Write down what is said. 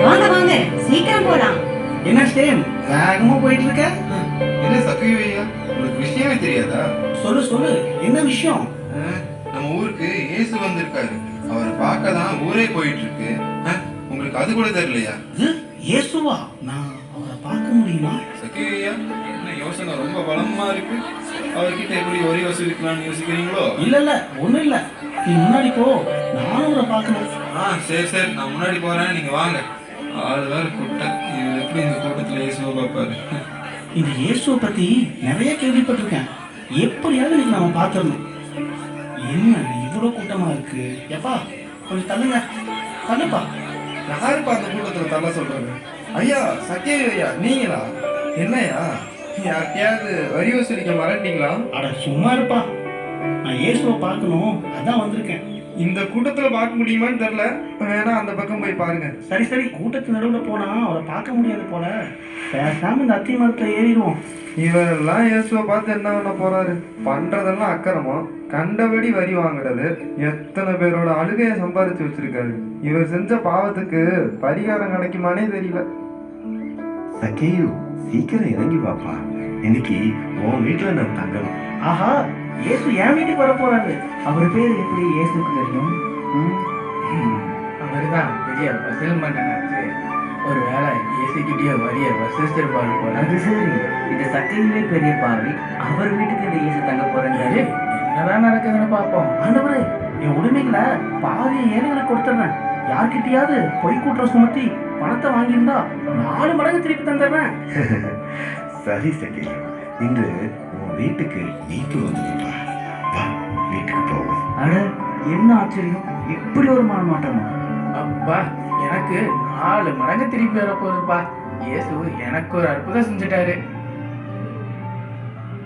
வாங்க வாங்க, சீக்கிரம் போலாம். என்ன ஸ்டேம் வேகமா போயிட்டு இருக்க? என்ன சக்தி ஐயா, உங்களுக்கு விஷயமே தெரியாதா? சொல்லு சொல்லு, என்ன விஷயம்? நம்ம ஊருக்கு இயேசு வந்திருக்காரு. அவரை பார்க்க தான் ஊரே போயிட்டு இருக்கு. உங்களுக்கு அது கூட தெரியலையா? இயேசுவா? நான் அவரை பார்க்க முடியுமா? சக்தி ஐயா, என்ன யோசனை ரொம்ப பலமா இருக்கு. அவர்கிட்ட எப்படி ஒரே வசூலிக்கலாம்னு யோசிக்கிறீங்களோ? இல்ல இல்ல, ஒண்ணும் இல்ல, நீ முன்னாடி போ, நானும் அவரை பார்க்கணும். சரி சரி, நான் முன்னாடி போறேன், நீங்க வாங்க. ஆள் வேற கூட்டம், இது எப்படி இந்த கூட்டத்துல இயேசுவை பார்ப்பாரு? இந்த இயேசுவை பத்தி நிறைய கேள்விப்பட்டிருக்கேன். எப்படியாவது இன்னைக்கு நாம பார்த்துடணும். என்ன இவ்வளவு கூட்டமா இருக்கு? எப்பா கொஞ்சம் தள்ளுங்க, தள்ளுப்பா. யாருப்பா அந்த கூட்டத்துல தள்ள சொல்றாங்க? ஐயா, சக்கேவி ஐயா, நீங்களா? என்னையா, யார்கிட்டயாவது வரி வசூலிக்க மறந்தீங்களா? அட சும்மா இருப்பா, நான் இயேசுவை பார்க்கணும், அதான் வந்திருக்கேன். இந்த கூட்டத்துல பார்க்க முடியுமான்னு தெரியல, வேணா அந்த பக்கம் போய் பாருங்க. சரி சரி, கூட்டத்து நடுவில் போனா அவரை பார்க்க முடியாது போல, பேசாம இந்த அத்தி மரத்துல ஏறிடுவோம். இவரெல்லாம் இயேசுவை பார்த்து என்ன பண்ண போறாரு? பண்றதெல்லாம் அக்கிரமம், கண்டபடி வரி வாங்குறது, எத்தனை பேரோட அழுகையை சம்பாதிச்சு வச்சிருக்காரு. இவர் செஞ்ச பாவத்துக்கு பரிகாரம் கிடைக்குமானே தெரியல. சக்கேயு, சீக்கிரம் இறங்கி வாப்பா, இன்னைக்கு உன் வீட்டுல நான் தங்கணும். ஆஹா, இயேசு என் வீட்டுக்கு வர போறாரு. அவர் பேர் எப்படி இயேசுக்கு தெரியும்? அவர்தான் பெரிய வசூல் மன்னனாச்சு. ஒரு வேலை இயேசுக்கிட்டே வரிய வசூலிச்சிருப்பாரு போல. அது சரி, இந்த சக்கையிலே பெரிய பாவி அவர் வீட்டுக்கு இந்த இயேசு தங்க போறாரு. என்னதான் நடக்குதுன்னு பார்ப்போம். ஆண்டவரே, என் உடைமைகளை பாதியை ஏழைகளுக்கு கொடுத்துட்றேன். யார்கிட்டயாவது பொய் கூட்டுற சுமத்தி பணத்தை வாங்கியிருந்தா 4 மடங்கு திருப்பி தந்துடுறேன். சரி சக்கேயு, இன்று உன் வீட்டுக்கு நீட்டு வந்துடுப்பா. வா, வீட்டுக்கு போவோம். அட, என்ன ஆச்சரியம், இப்படி ஒரு மாற்றமா? அப்பா, எனக்கு 4 மடங்கு திருப்பி வரப்போகுதுப்பா. இயேசு எனக்கு ஒரு அற்புதம் செஞ்சுட்டாரு.